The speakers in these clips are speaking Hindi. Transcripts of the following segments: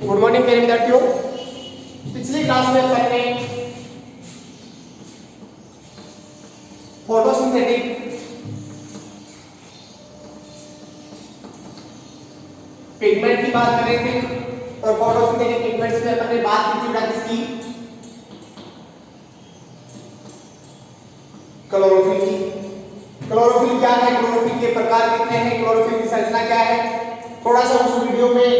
गुड मॉर्निंग प्यारे विद्यार्थियों। पिछली क्लास में अपन ने फोटोसिंथेटिक पिगमेंट की बात कर रहे थे और फोटोसिंथेटिक पिगमेंट्स में अपन ने बात की थी प्रैक्टिस की क्लोरोफिल की। क्लोरोफिल क्या है, क्लोरोफिल के प्रकार कितने हैं, क्लोरोफिल की संरचना क्या है, थोड़ा सा उस वीडियो में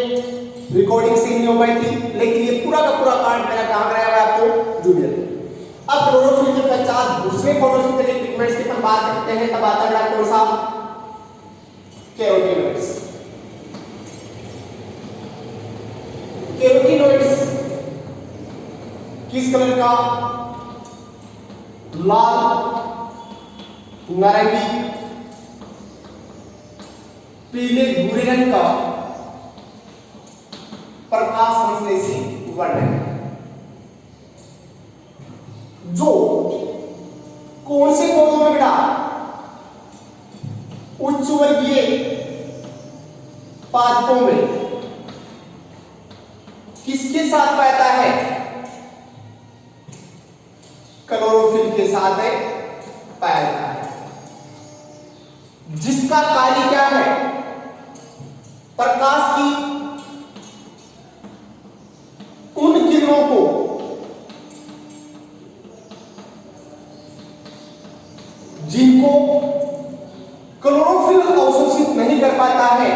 रिकॉर्डिंग सीन नहीं हो पाई थी, लेकिन ये पूरा का पूरा पार्ट मेरा काम रहेगा आपको जूनियर। अब क्लोरोफिल के पश्चात दूसरे फोटोसिंथेटिक पिगमेंट्स की अपन बात करते हैं, तब आता है कौन सा, कैरोटीनॉइड्स। कैरोटीनॉइड्स किस कलर का, लाल, नारंगी, पीले भूरे रंग का प्रकाश संश्लेषी वर्ण है, जो कौन से पौधों में बेटा, उच्च वर्गीय पादपों में किसके साथ पाता है, क्लोरोफिल के साथ पाया जाता है, जिसका कार्य क्या है, प्रकाश की उन किरणों को जिनको क्लोरोफिल अवशोषित नहीं कर पाता है,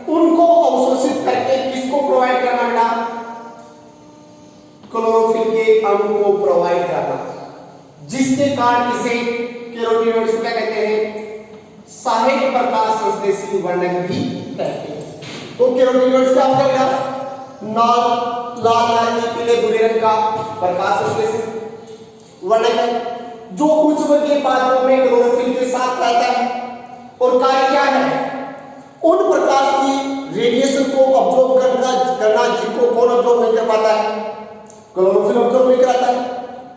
उनको अवशोषित करके किसको प्रोवाइड करना बेटा, क्लोरोफिल के अणु को प्रोवाइड करना, जिसके कारण इसे कैरोटीनॉइड्स क्या कहते हैं, सहायक प्रकाश संश्लेषी वर्णक भी कहते हैं। तो कैरोटीनॉइड्स क्या होता है, लाल नारंगी पीले भूरे रंग का प्रकाश संश्लेषी वर्णक है, जो उच्च वर्गीय पादपों में क्लोरोफिल के साथ रहता है और कार्य क्या है, उन प्रकाश की रेडिएशन को ऑब्जॉर्ब करना जिनको कौन ऑब्जॉर्ब नहीं कर पाता है, क्लोरोफिल ऑब्जॉर्ब नहीं कराता है,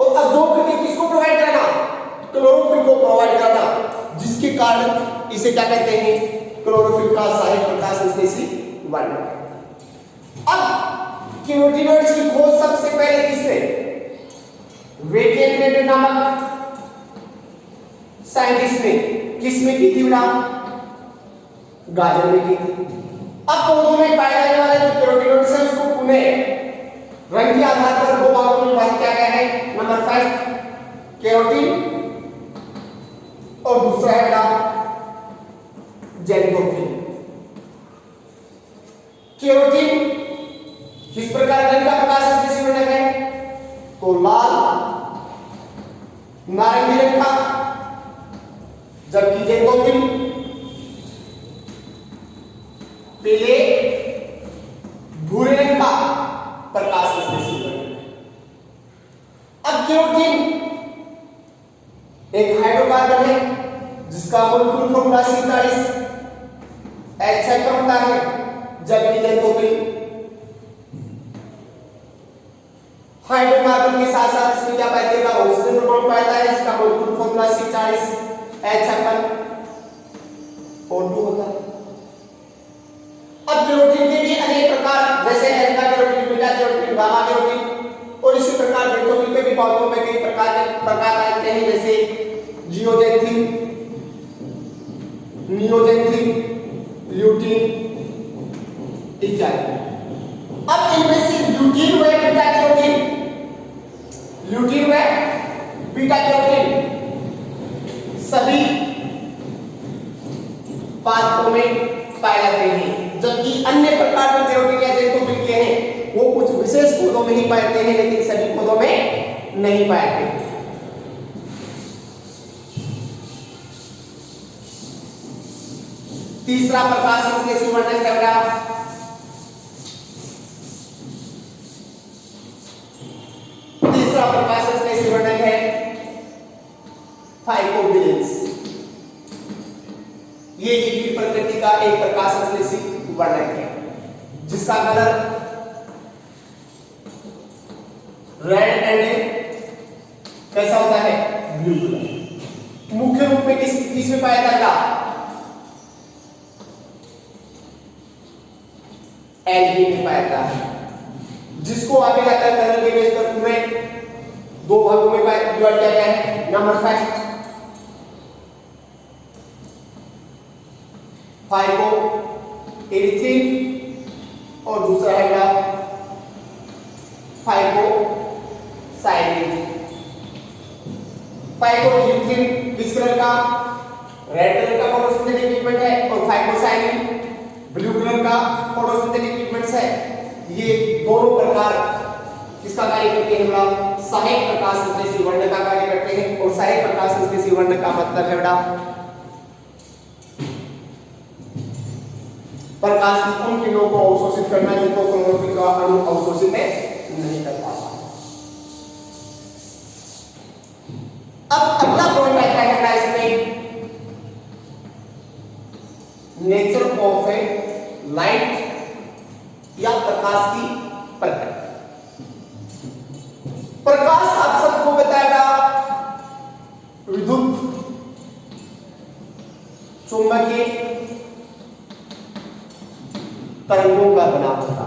और ऑब्जॉर्ब करके किसको प्रोवाइड करना, क्लोरोफिल को प्रोवाइड करना, जिसके कारण इसे क्या कहते हैं, क्लोरोफिल का सहायक प्रकाश संश्लेषी वर्णक। अब कैरोटीनॉइड्स की खोज सबसे पहले किसने, वेकेनरेड नामक साइंटिस्ट ने किसमें की थी बेटा, गाजर में की थी। अब पौधों में पाए जाने वाले जो कैरोटीनॉइड्स हैं उसको पुनः रंग के आधार पर दो भागों में विभाजित किया गया है। नंबर फर्स्ट कैरोटीन और दूसरा है बेटा जेंथोफिल। कैरोटीन किस प्रकार रंग का प्रकाश संश्लेषी वर्णक है, तो लाल नारंगी रंग का, जबकि जेंथोफिल पीले भूरे रंग का प्रकाश संश्लेषी वर्णक है। अब कैरोटीन एक हाइड्रोकार्बन है जिसका मोलिक्यूलर फॉर्मूला C40 H होता है, जबकि जेंथोफिल हाइड्रोकार्बन के साथ साथ इसमें क्या पाया जाएगा, ऑक्सीजन परमाणु पाया जाता है, जिसका मोलिक्यूलर फॉर्मूला C40 H2O होता है। अब कैरोटीन के भी अनेक प्रकार, जैसे alpha carotene, beta carotene, gamma carotene, और इसी प्रकार जेंथोफिल के भी पौधों में कई प्रकार पाते हैं, जैसे जियोजेंथिन, नियोजेंथिन, ल्यूटीन इत्यादि। अब इनमें से ल्यूटीन व बीटा कैरोटीन, ल्यूटीन व बीटा कैरोटीन सभी पादपों में पाए जाते हैं, जबकि अन्य प्रकार के कैरोटीन या जेंथोफिल के हैं वो कुछ विशेष पौधों में ही पाते हैं, लेकिन सभी पौधों में नहीं पाते हैं। तीसरा प्रकाश संश्लेषी वर्णक है बेटा तीसरा प्रकाश संश्लेषी वर्णक है फाइकोबिलेंस। ये लिपिड प्रकृति का एक प्रकाश संश्लेषी वर्णक है, जिसका कलर रेड एंड कैसा होता है, ब्लू कलर। मुख्य रूप में किसमें पाया जाता है, एल्गी में पाया जाता है। जिसको आगे जाकर कलर के बेस पर पूरे दो भागों में डिवाइड किया गया है। नंबर 5 को एरिथ्रिन और दूसरा है 5 को साइलिन। 5 को एरिथ्रिन किस कलर का, रेड कलर का फोटोसिंथेटिक पिगमेंट है, और 5 को साइलिन ब्लू कलर का फोटोसिंथेटिक पिगमेंट्स है। ये दोनों प्रकार किसका कार्य करते हैं, हम सहायक प्रकाश संश्लेषी वर्णक का कार्य करते हैं। और सहायक प्रकाश संश्लेषी वर्णक का मतलब है बेटा प्रकाश की उन किरणों को अवशोषित करना जिनको क्लोरोफिल का अणु अवशोषित नहीं कर पाता। अब अगला पॉइंट आता है बेटा इसमें नेचर ऑफ ए लाइट या प्रकाश की प्रकृति। प्रकाश आप सबको बताएगा विद्युत चुंबकीय तरंगों का बना होता है।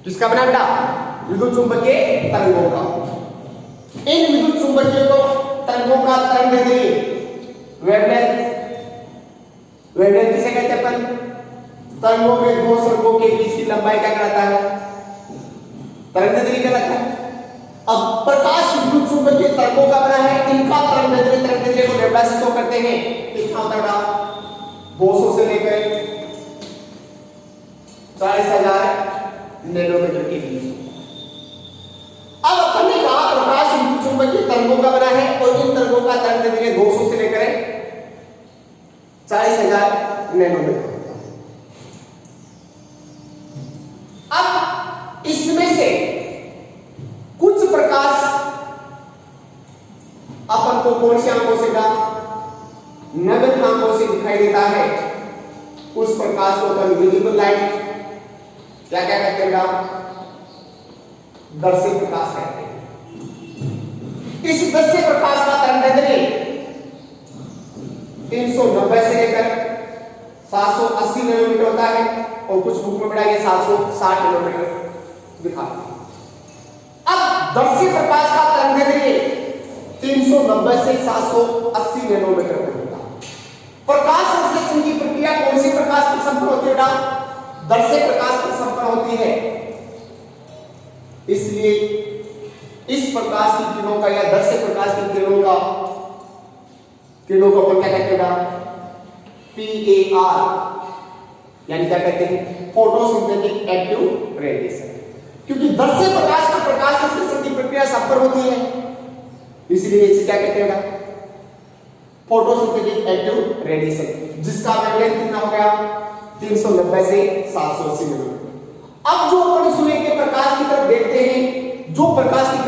किसका बना बेटा, विद्युत चुंबकीय तरंगों का। इन विद्युत चुंबकीय तरंगों का तरंगदैर्घ्य वेवलेंथ, वेवलेंथ किसे कहते हैं अपन, तरंगों में दो सरंगों के बीच की लंबाई क्या कहलाता है, तरंगदैर्घ्य कहलाता है। अब प्रकाश विद्युत चुंबकीय तरंगों का बना है, इनका तरंगदैर्घ्य को लैम्डा से शो करते हैं। कितना होता है, 200 से लेकर 40,000 नैनोमीटर के बीच। अब अपन ने कहा प्रकाश विद्युत चुंबकीय तरंगों का बना है और इन तरंगों का तरंगदैर्घ्य 200 से लेकर 40,000 नैनोमीटर। अब इसमें से कुछ प्रकाश अपन को कौन सी आंखों से नग्न आंखों से दिखाई देता है, उस प्रकाश को अपन विजिबल लाइट क्या क्या कहते हैं, दर्शित प्रकाश कहते हैं। इस दर्शित प्रकाश का तरंगदैर्घ्य 390 से लेकर 780 नैनोमीटर होता है और कुछ बुक में बढ़ाइए 760 नैनोमीटर दिखाते हैं। अब दर्शित प्रकाश का तरंगदैर्घ्य 390 से 780 नैनोमीटर तक होता है। प्रकाश संश्लेषण की प्रक्रिया कौन सी प्रकाश की संपन्न होती है, दर्शित प्रकाश की संपन्न होती है। इसलिए इस प्रकाश की किरणों का या दर्शित प्रकाश की किरणों को अपन क्या कहते हैं, PAR यानी क्या कहते हैं, फोटोसिंथेटिक एक्टिव रेडिएशन। क्योंकि दर्शित प्रकाश का प्रकाश संश्लेषण की प्रक्रिया संपन्न होती है, इसलिए इसे क्या कहते हैं, फोटोसिंथेटिक एक्टिव रेडिएशन, जिसका वेवलेंथ कितना हो गया, 390 से 780 नैनोमीटर। अब जो अपन सूर्य के प्रकाश की तरफ देखते हैं, जो प्रकाश की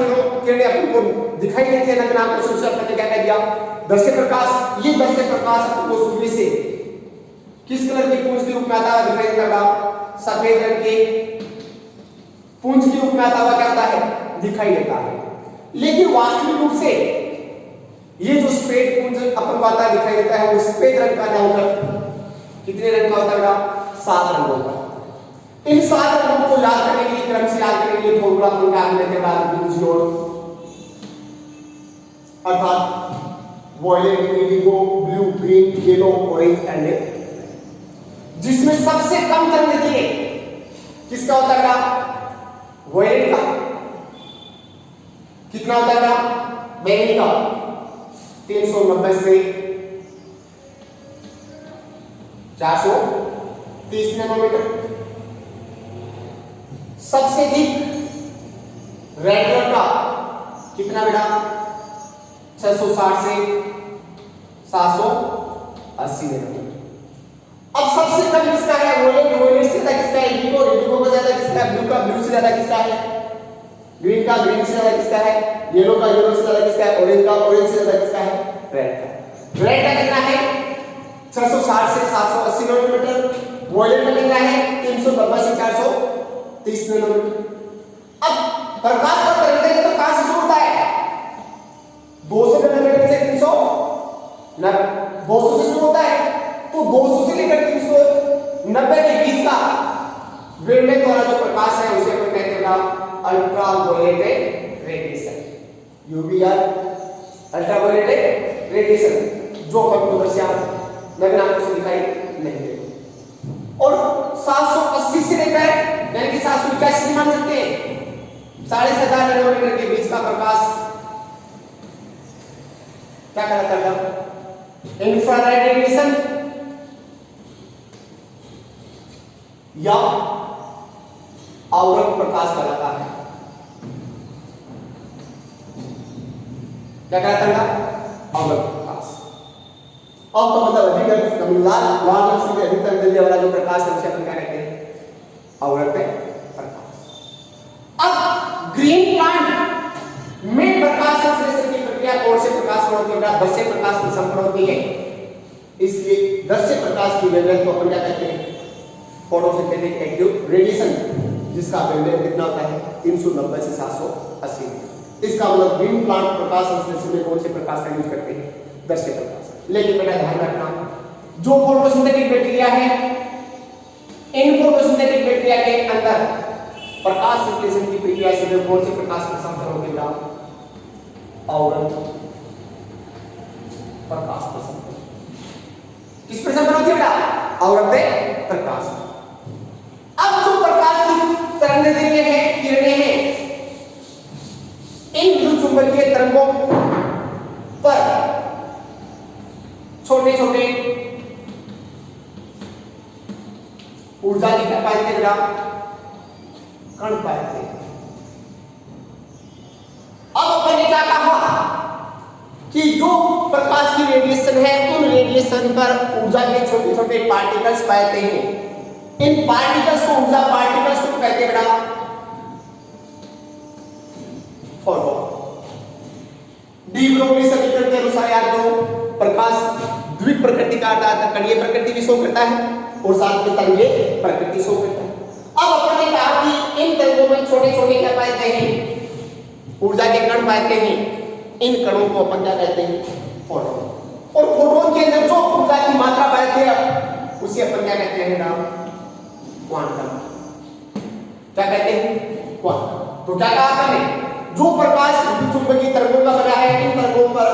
किरणें अपन को दिखाई देती है नग्न आंखों से, उसे अपन ने क्या कह दिया, दर्शित प्रकाश। ये दर्शित प्रकाश अपन को सूर्य से किस कलर के पुंज के रूप में आता है, दिखाई देता है, सफेद रंग के पुंज के रूप में आता हुआ क्या होता है, दिखाई देता है। लेकिन वास्तविक रूप से ये जो सफेद पुंज अपन को आता है, दिखाई देता है, वो सफेद रंग का ना होकर कितने रंग का होता है, 7 रंगों का। इन 7 रंगों को याद करने के लिए, क्रम से याद करने के लिए फॉर्मूला अपन क्या लेते हैं, अर्थात violet, indigo, blue, green, yellow, orange and red, जिसमें सबसे कम तरंगदैर्घ्य किसका होता है, वॉयलेट का। कितना होता है, बैंगनी का, 390 से 430 नैनोमीटर। सबसे अधिक रेड कलर का कितना बेटा, 660 से 780 नैनोमीटर। अब सबसे कम किसका है, वॉयलेट, वॉयलेट से ज्यादा किसका है, इंडिगो, इंडिगो का ज्यादा किसका है, ब्लू का, ब्लू से ज्यादा किसका है, ग्रीन का, ग्रीन से ज्यादा किसका है, येलो का, येलो से ज्यादा किसका है, ऑरेंज का, ऑरेंज से ज्यादा किसका है, रेड का। रेड का कितना है, 660 से 780 नैनोमीटर। वॉयलेट का कितना है, 390 से 430 नैनोमीटर। अब प्रकाश का तरंगदैर्घ्य तो कहां से शुरू होता है, 200 नैनोमीटर से 200 से शुरू होता है। तो 200 से लेकर 390 के बीच का वेवलेंथ वाला जो प्रकाश है, उसे अपन कहते हैं बेटा अल्ट्रावायलेट रेडिएशन, यूवी या अल्ट्रावायलेट रेडिएशन, जो अपन को दृश्य नग्न आंखों से दिखाई नहीं देगा। और 780 से लेकर यानी कि 781 मान सकते हैं 4,500 नैनोमीटर के बीच का प्रकाश क्या कहलाता है? इंफ्रारेड रेडिएशन या आवरक प्रकाश कहलाता है। क्या कहलाता है? आवरक प्रकाश। अब तो मतलब अधिक लाल से अधिकतर जलने वाला जो प्रकाश है उसे अपन क्या कहते हैं? आवरक प्रकाश। अब ग्रीन प्लांट में प्रकाश संश्लेषण की प्रक्रिया कौन से प्रकाश में होती है? दृश्य प्रकाश में संपन्न होती है। इसलिए दृश्य प्रकाश की वेवलेंथ को अपन क्या कहते हैं? फोटोसिंथेटिक एक्टिव रेडिएशन, जिसका वेवलेंथ कितना होता है? 390 से 780। इसका मतलब ग्रीन प्लांट प्रकाश संश्लेषण में कौन से प्रकाश का यूज करते हैं? दृश्य प्रकाश। लेकिन बेटा ध्यान रखना, जो फोटोसिंथेटिक बैक्टीरिया है, इन फोटोसिंथेटिक बैक्टीरिया के अंदर प्रकाश संश्लेषण की प्रक्रिया से वे कौन से प्रकाश में संपन्न होते हैं? आवरण प्रकाश में संपन्न। किस पर संपन्न होती है बेटा? आवरण प्रकाश। अब जो प्रकाश की तरंगदैर्घ्य है, किरणें हैं, इन विद्युत चुंबकीय तरंगों पर छोटे छोटे ऊर्जा की क्या पाते बेटा? कण पाते। अब अपन ने क्या कहा कि जो प्रकाश की रेडिएशन है, उन रेडिएशन पर ऊर्जा के छोटे छोटे पार्टिकल्स पाते हैं। इन पार्टिकल्स को ऊर्जा पार्टिकल्स को कहते हैं बेटा फोटोन। डी ब्रोगली समीकरण के अनुसार याद करो, प्रकाश द्विक प्रकृति का अर्थात कणीय प्रकृति भी शो करता है और साथ में तरंगीय प्रकृति शो करता है। अब अपन ने कहा कि इन तरंगों में छोटे छोटे क्या पाते हैं? ऊर्जा के कण पाते हैं। इन कणों को अपन क्या कहते हैं? फोटोन। और फोटोन के अंदर जो ऊर्जा की मात्रा पाते हैं उसे अपन क्या कहते हैं बेटा? क्वांटम। क्या कहते हैं? क्वांटम। तो क्या कहा आपने? जो प्रकाश विद्युत चुंबकीय तरंगों का बना है, इन तरंगों पर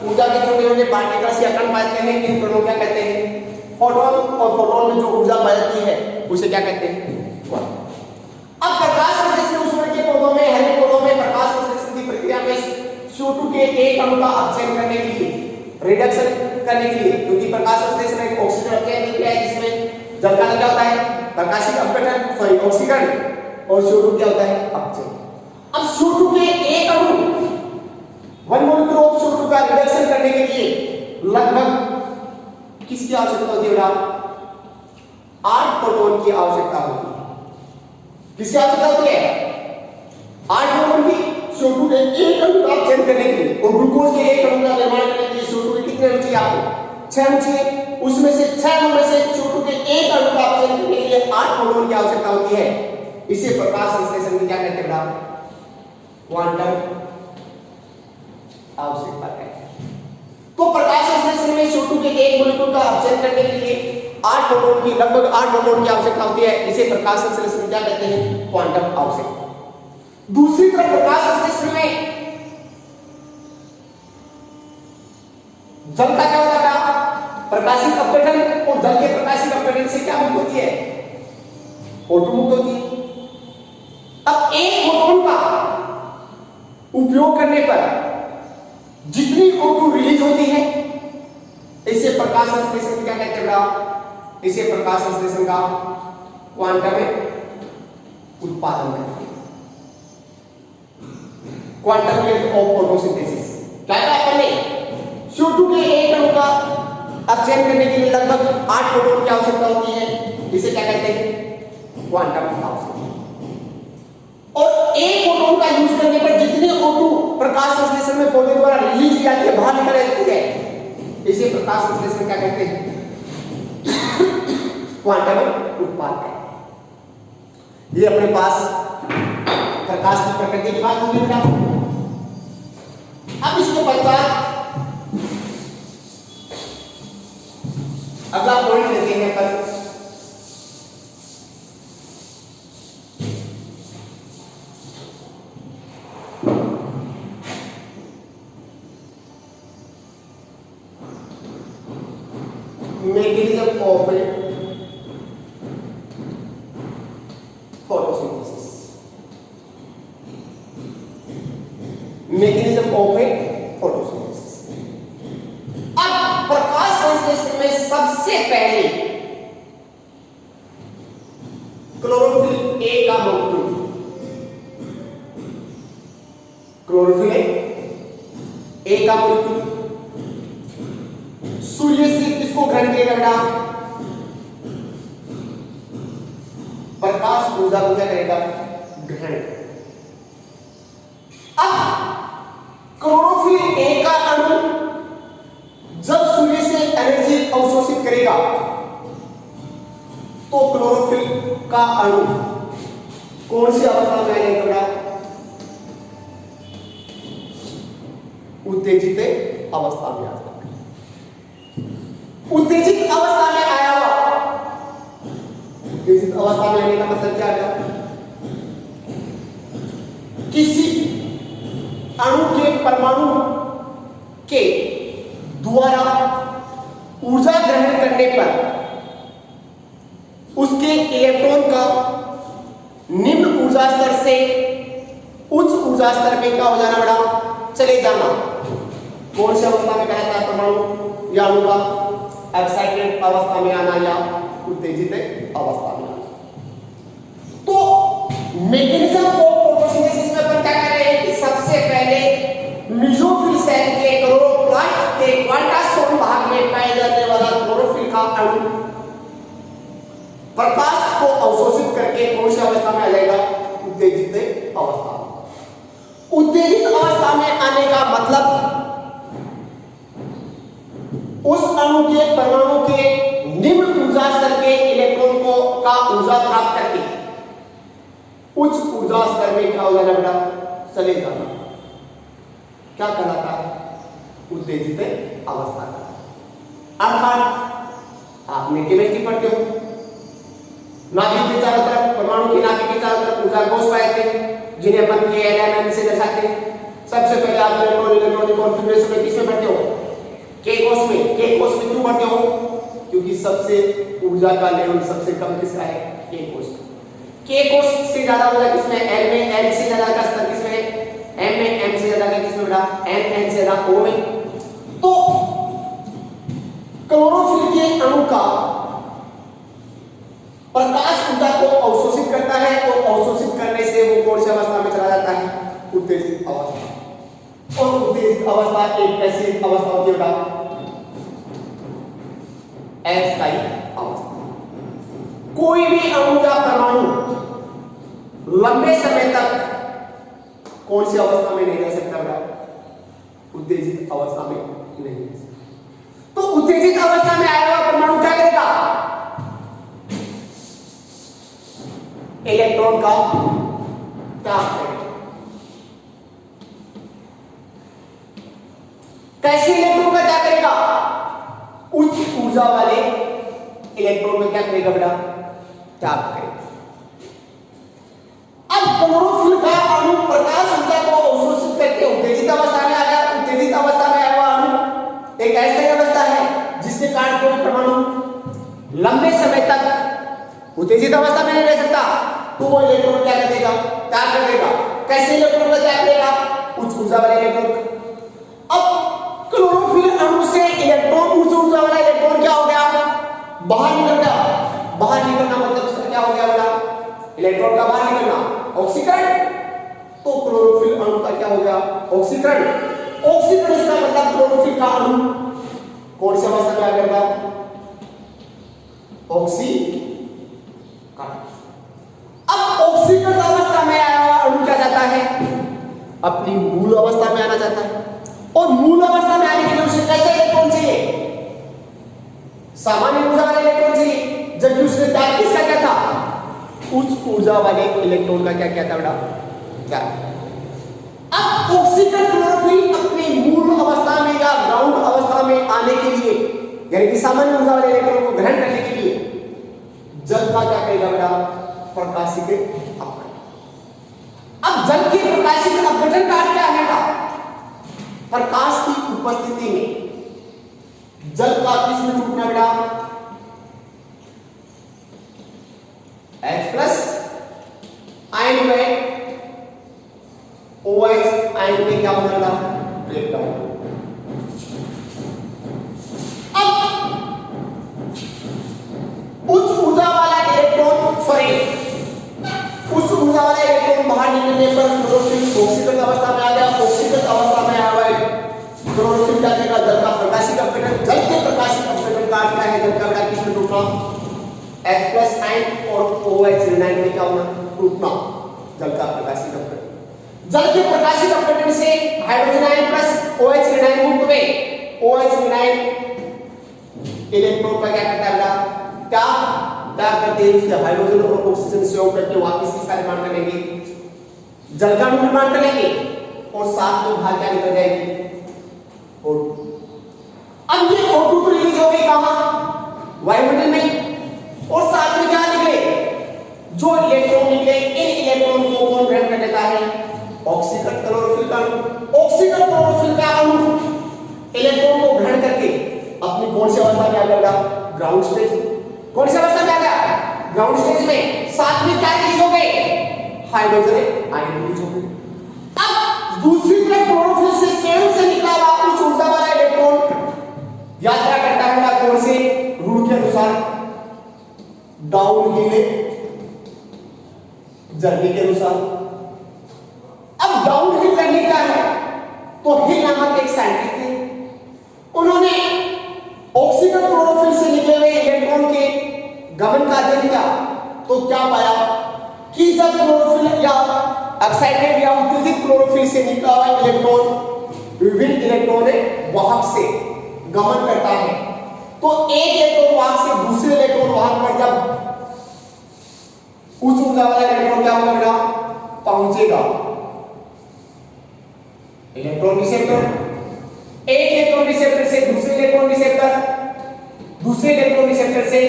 ऊर्जा के छोटे छोटे पार्टिकल्स या कण पाते हैं। इन कणों क्या कहते हैं? फोटोन। और फोटोन में जो ऊर्जा पाती है उसे क्या कहते हैं? क्वांटम। अब प्रकाश संश्लेषण उष्मा के पौधों में, हरे पौधों में प्रकाश संश्लेषण की प्रक्रिया में CO2 के एक अणु का अपचयन करने के लिए, रिडक्शन करने के लिए, क्योंकि प्रकाश संश्लेषण एक ऑक्सीजन अपचयन प्रक्रिया है जिसमें जल का क्या होता है? प्रकाशिक अपघटन, सॉरी ऑक्सीकरण, और CO2 क्या होता है? अपचयन। अब CO2 के एक अणु 1 मोलिक्यूल ऑफ CO2 का रिडक्शन करने के लिए लगभग किसकी आवश्यकता होती है बेटा? 8 प्रोटॉन की आवश्यकता होती है। किसकी आवश्यकता होती है? 8 प्रोटॉन की CO2 के एक अणु का अपचयन करने के लिए। और ग्लूकोज के एक अणु का निर्माण करने के लिए CO2 के कितने अणु चाहिए आपको? 6 अणु चाहिए। उसमें से 6 अणु में से CO2 के एक अणु का अपचयन करने के लिए 8 प्रोटॉन की आवश्यकता होती है। इसे प्रकाश संश्लेषण में क्या कहते हैं बेटा? क्वांटम आवश्यकता है। तो प्रकाश संश्लेषण में CO2 के एक मोलिक्यूल का अपचयन करने के लिए 8 प्रोटॉन की, लगभग 8 प्रोटॉन की आवश्यकता होती है। इसे प्रकाश संश्लेषण में क्या कहते हैं? क्वांटम आवश्यकता। दूसरी तरफ प्रकाश संश्लेषण में जल का क्या होता है? प्रकाशिक अपघटन, और जल के प्रकाशिक अपघटन से क्या मुक्त होती है? O2 मुक्त होती है। अब एक फोटोन का उपयोग करने पर जितनी O2 रिलीज होती है, इसे प्रकाश संश्लेषण क्या कहते हैं? इसे प्रकाश संश्लेषण का क्वांटम उत्पादन कहते हैं। Quantum rate of photosynthesis. क्या कहा अपन ने? CO2 के एक अणु का अपचयन करने के लिए लगभग 8 प्रोटॉन की आवश्यकता होती है। इसे क्या कहते हैं? क्वांटम आवश्यकता। और एक फोटोन का यूज करने पर जितने O2 प्रकाश संश्लेषण में पौधे द्वारा रिलीज की जाती है, बाहर निकल जाती है, इसे प्रकाश संश्लेषण क्या कहते हैं? क्वांटम उत्पादन। ये अपने पास प्रकाश की प्रकृति की बात होगी बेटा। अब इसके पश्चात अगला पॉइंट लेते हैं पर mechanism of photosynthesis. Mechanism of photosynthesis. अब प्रकाश संश्लेषण में सबसे पहले क्लोरोफिल ए का मॉलिक्यूल, क्लोरोफिल ए का मॉलिक्यूल सूर्य से किसको ग्रहण किया बेटा? प्रकाश ऊर्जा को क्या करेगा? ग्रहण। अब क्लोरोफिल ए का अणु जब सूर्य से एनर्जी अवशोषित करेगा तो क्लोरोफिल का अणु कौन सी अवस्था में आएगा बेटा? उत्तेजित अवस्था में आ जाएगा। उत्तेजित अवस्था में आया हुआ, उत्तेजित अवस्था में आने का मतलब क्या है? किसी अणु के परमाणु के द्वारा ऊर्जा ग्रहण करने पर उसके इलेक्ट्रॉन का निम्न ऊर्जा स्तर से उच्च ऊर्जा स्तर में क्या हो जाना बेटा? चले जाना। कौन सी अवस्था में कहता है परमाणु या अणु का? एक्साइटेड अवस्था में आना या उत्तेजित अवस्था में आना। तो मैकेनिज्म ऑफ फोटोसिंथेसिस में अपन क्या कर रहे हैं कि सबसे पहले मेसोफिल सेल के क्लोरोप्लास्ट के क्वांटासोम भाग में पाए जाने वाला क्लोरोफिल का अणु प्रकाश को अवशोषित करके कौन सी अवस्था में आ जाएगा? उत्तेजित अवस्था में। उत्तेजित अवस्था में आने का मतलब उस अणु के परमाणु के निम्न ऊर्जा स्तर के इलेक्ट्रॉन को का ऊर्जा प्राप्त करके उच्च ऊर्जा स्तर में क्या हो जाना बेटा? चले जाना। क्या कहलाता है? उत्तेजित अवस्था। अर्थात आपने केमिस्ट्री पढ़ते हो, नाभिक के चारों तरफ, परमाणु के नाभिक के चारों तरफ ऊर्जा कोष पाए थे जिन्हें अपन के एलिमेंट से दर्शाते हैं। सबसे पहले आप इलेक्ट्रॉनिक कॉन्फ़िगरेशन में किसमें पढ़ते हो? के कोष में। के कोष में क्यों पढ़ते हो? क्योंकि सबसे ऊर्जा का लेवल सबसे कम किसका है? के कोष। के कोष से ज्यादा ऊर्जा किसमें? एल में। एल से ज्यादा का स्तर किसमें? एम में। एम से ज्यादा का किसमें बेटा? एन। एन से ज्यादा ओ में। तो क्लोरोफिल के अणु का प्रकाश ऊर्जा को अवशोषित करता है और अवशोषित करने से वो कौन सी अवस्था में चला जाता है? उत्तेजित अवस्था। और उत्तेजित अवस्था एक ऐसी अवस्था होती है बेटा अस्थायी अवस्था। कोई भी अणु या परमाणु लंबे समय तक कौन सी अवस्था में नहीं रह सकता बेटा? उत्तेजित अवस्था में नहीं रह सकता। तो उत्तेजित अवस्था में आया हुआ परमाणु क्या करेगा? इलेक्ट्रॉन का त्याग करेगा। कैसे इलेक्ट्रॉन का त्याग करेगा? उच्च ऊर्जा वाले इलेक्ट्रॉन में क्या करेगा बेटा? त्याग करेगा। अब क्लोरोफिल का अणु प्रकाश ऊर्जा को अवशोषित करके उत्तेजित अवस्था में आ गया। उत्तेजित अवस्था में आया हुआ अणु एक ऐसी अवस्था है जिसके कारण कोई परमाणु लंबे समय तक उत्तेजित अवस्था में नहीं रह सकता। तो वो इलेक्ट्रॉन क्या कर देगा? त्याग कर देगा। कैसे इलेक्ट्रॉन का त्याग करेगा? उच्च ऊर्जा वाले इलेक्ट्रॉन। अब क्लोरोफिल अणु से इलेक्ट्रॉन, उच्च ऊर्जा वाला इलेक्ट्रॉन क्या हो गया? बाहर निकल गया। बाहर निकलना मतलब उसका क्या हो गया बेटा? इलेक्ट्रॉन का बाहर निकलना, ऑक्सीकरण। तो क्लोरोफिल अणु का क्या हो गया? ऑक्सीकरण। ऑक्सीकरण इसका मतलब क्लोरोफिल का अणु कौन सी अवस्था में आ गया? ऑक्सीकरण। अब ऑक्सीकरण अवस्था में आया हुआ अणु क्या जाता है? अपनी मूल अवस्था में आना चाहता है। और मूल अवस्था में आने के लिए उसे कैसे इलेक्ट्रॉन चाहिए? सामान्य ऊर्जा वाले इलेक्ट्रॉन चाहिए। जबकि उसने त्याग किसका क्या था? उच्च ऊर्जा वाले इलेक्ट्रॉन का क्या क्या था बेटा? क्या? अब ऑक्सीकरण क्लोरोफिल अपनी मूल अवस्था में या ग्राउंड अवस्था में आने के लिए, यानी कि सामान्य ऊर्जा वाले इलेक्ट्रॉन को ग्रहण करने के लिए जल का क्या करेगा बेटा? प्रकाशित अपघटन। अब जल के प्रकाशित अपघटन का क्या है बेटा? प्रकाश की उपस्थिति में जल का किस में टूटना बेटा? आयन है OH आयन में क्या होने वाला ब्रेक डाउन। उच्च ऊर्जा वाला इलेक्ट्रॉन बाहर निकलने पर क्लोरोफिल ऑक्सीकृत अवस्था में आ गया। ऑक्सीकृत अवस्था में आया हुआ क्लोरोफिल क्या करेगा, जल का प्रकाशित अपघटन, जल के प्रकाशित अपघटन का अर्थ है जल का किसमें टूटना, H+ आयन और OH ऋणायन में क्या होना, टूटना, जल का प्रकाशित अपघटन। जल के प्रकाशित अपघटन से हाइड्रोजन आयन प्लस OH ऋणायन मुक्त हुए। OH ऋणायन इलेक्ट्रॉन का क्या करता है, क्या करते हैं, उसके हाइड्रोजन और ऑक्सीजन से संयोग करके वापस किसका निर्माण करेंगे, जल का निर्माण करेंगे और साथ में बाहर क्या निकल जाएगी, O2। अब ये O2 तो रिलीज हो गई कहां, वायुमंडल में, और साथ में क्या निकले, जो इलेक्ट्रॉन निकले, इन इलेक्ट्रॉन को कौन ग्रहण कर लेता है, ऑक्सीकृत क्लोरोफिल का अणु। ऑक्सीकृत क्लोरोफिल का अणु इलेक्ट्रॉन को ग्रहण करके अपनी कौन सी अवस्था में आ जाएगा, ग्राउंड स्टेज। कौन सी अवस्था में आ गया, ग्राउंड स्टेज में। साथ में क्या रिलीज हो गए, हाइड्रोजन आयन रिलीज हो गए। अब दूसरी तरफ क्लोरोफिल से स्वयं से निकला हुआ उच्च ऊर्जा वाला इलेक्ट्रॉन यात्रा करता है कौन से रूल के अनुसार, डाउन हिल जर्नी के अनुसार। अब डाउन हिल जर्नी क्या है, तो हिल नामक एक साइंटिस्ट थे, उन्होंने ऑक्सीकृत क्लोरोफिल से निकले हुए इलेक्ट्रॉन के गमन का अध्ययन किया, तो क्या पाया कि जब क्लोरोफिल या एक्साइटेड या उत्तेजित क्लोरोफिल से निकला हुआ इलेक्ट्रॉन विभिन्न इलेक्ट्रॉन वाहक से गमन करता है, तो एक इलेक्ट्रॉन वाहक से दूसरे इलेक्ट्रॉन वाहक पर जब उच्च ऊर्जा वाला इलेक्ट्रॉन क्या होगा, पहुंचेगा, इलेक्ट्रॉन रिसेप्टर, एक इलेक्ट्रॉन रिसेप्टर से दूसरे इलेक्ट्रॉन रिसेप्टर, दूसरे इलेक्ट्रॉन रिसेप्टर से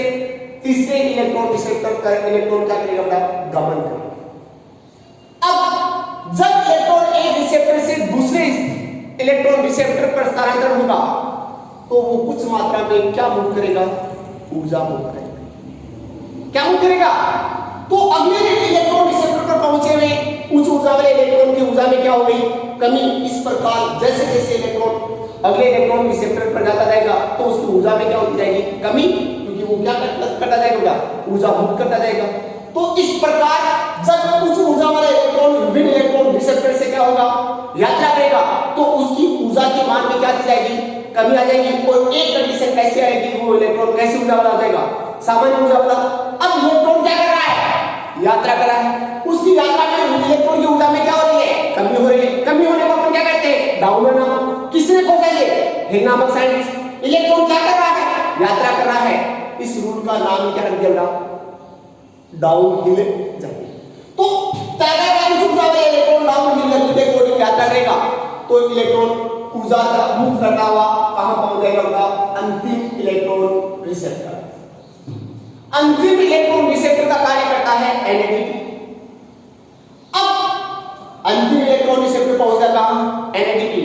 तीसरे इलेक्ट्रॉन रिसेप्टर का इलेक्ट्रॉन क्या करेगा, गमन करेगा। अब जब इलेक्ट्रॉन एक रिसेप्टर से दूसरे इलेक्ट्रॉन रिसेप्टर पर स्थानांतरण होगा, तो वो कुछ मात्रा में क्या मुक्त करेगा, ऊर्जा मुक्त करेगा। क्या मुक्त करेगा, तो अगले इलेक्ट्रॉन रिसेप्टर पर पहुंचे हुए उच्च ऊर्जा वाले इलेक्ट्रॉन की ऊर्जा में क्या हो गई, कमी। इस प्रकार जैसे जैसे इलेक्ट्रॉन अगले इलेक्ट्रॉन रिसेप्टर पर जाता जाएगा, तो उसकी ऊर्जा में क्या होती जाएगी, कमी, क्योंकि वो क्या करता जाएगा, ऊर्जा मुक्त करता जाएगा। तो इस प्रकार जब उच्च ऊर्जा वाला इलेक्ट्रॉन विभिन्न इलेक्ट्रॉन रिसेप्टर से क्या होगा, यात्रा करेगा, तो उसकी ऊर्जा के मान में क्या दी जाएगी, कमी आ जाएगी। और एक कंडीशन कैसे आएगी, वो इलेक्ट्रॉन कैसी ऊर्जा वाला हो जाएगा, सामान्य ऊर्जा वाला। अब इलेक्ट्रॉन क्या कर रहा है, यात्रा कर रहा है, उसकी यात्रा में इलेक्ट्रॉन की ऊर्जा में क्या हो रही है, कमी हो रही है। कमी होने को अपन क्या कहते हैं, डाउन होना। किसने खोजा ये, हिल नामक साइंटिस्ट। इलेक्ट्रॉन क्या कर रहा है, यात्रा कर रहा है, इस रूल का नाम क्या रख दिया, डाउन हिल जर्नी। तो इलेक्ट्रॉन डाउन हिल जर्नी के अकॉर्डिंग यात्रा करेगा, तो इलेक्ट्रॉन ऊर्जा मुक्त करता हुआ कहां पहुंच जाएगा, अंतिम इलेक्ट्रॉन रिसेप्टर। अंतिम इलेक्ट्रॉन रिसेप्टर का कार्य करता है NADP। अब अंतिम इलेक्ट्रॉन रिसेप्टर पहुंच गया कहां, NADP,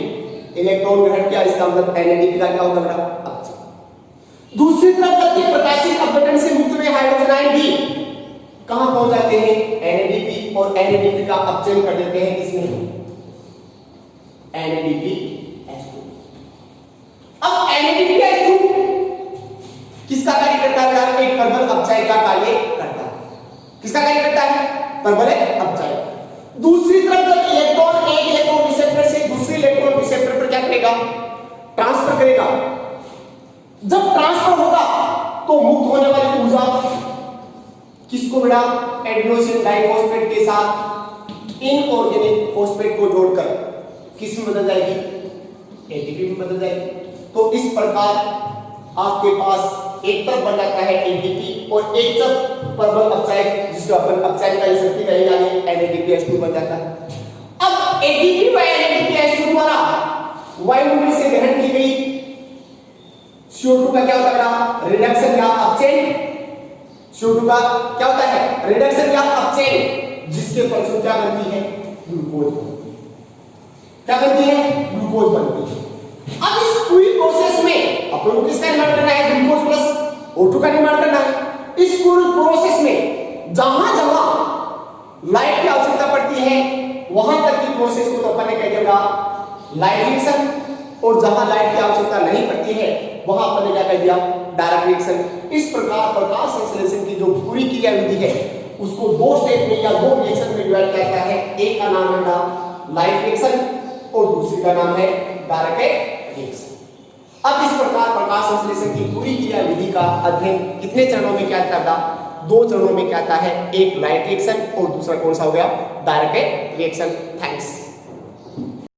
इलेक्ट्रॉन ग्रहण किया, इसका मतलब NADP का क्या होगा, अपचयन। दूसरी तरफ जब प्रकाशित अपघटन से मुक्त हुए हाइड्रोजन आयन भी कहां पहुंच जाते हैं, NADP, और NADP का अपचयन कर देते हैं किसमें, NADPH2। अब NADPH2 किसका कार्य करता है, एक प्रबल अपचय का कार्य करता है। किसका कार्य करता है, प्रबल अपचय। दूसरी तरफ जब इलेक्ट्रॉन एक इलेक्ट्रॉन रिसेप्टर से दूसरे इलेक्ट्रॉन रिसेप्टर पर क्या करेगा, ट्रांसफर करेगा। जब ट्रांसफर होगा तो मुक्त होने वाली ऊर्जा किसको मिला, एडेनोसिन डाइफॉस्फेट के साथ इनऑर्गेनिक फॉस्फेट को जोड़कर किस में बदल जाएगी, ATP में बदल जाएगी। तो इस प्रकार आपके पास एक तरफ बन जाता है ATP और एक तरफ प्रबल अपचय, जिसको अपन अपचय का शक्ति कहेंगे, NADPH2 बन जाता है। अब ATP व NADPH2 द्वारा वायुमंडल से ग्रहण की गई CO2 का क्या होता है, रिडक्शन या अपचयन। CO2 का क्या होता है, रिडक्शन या अपचयन, जिसके फलस्वरूप क्या बनती है, ग्लूकोज। क्या बनती है, ग्लूकोज बनती है। अब इस पूरी प्रोसेस में अपन को किसका निर्माण करना है, ग्लूकोज प्लस O2 का निर्माण करना है। इस पूरी प्रोसेस में जहां जहां लाइट की आवश्यकता पड़ती है वहां तक की प्रोसेस को तो अपन ने कह दिया लाइट रिएक्शन, और जहां लाइट की आवश्यकता नहीं पड़ती है वहां अपन ने क्या कह दिया डायरेक्ट रिएक्शन। इस प्रकार प्रकाश संश्लेषण की जो पूरी क्रिया विधि है उसको दो स्टेप में या दो रिएक्शन में डिवाइड किया गया है। एक का नाम है लाइट रिएक्शन और दूसरी का नाम है डायरेक्ट रिएक्शन। अब इस प्रकार प्रकाश संश्लेषण की पूरी क्रिया विधि का अध्ययन कितने चरणों में क्या करता, दो चरणों में क्या आता है, एक लाइट रिएक्शन और दूसरा कौन सा हो गया डायरेक्ट रिएक्शन। थैंक्स।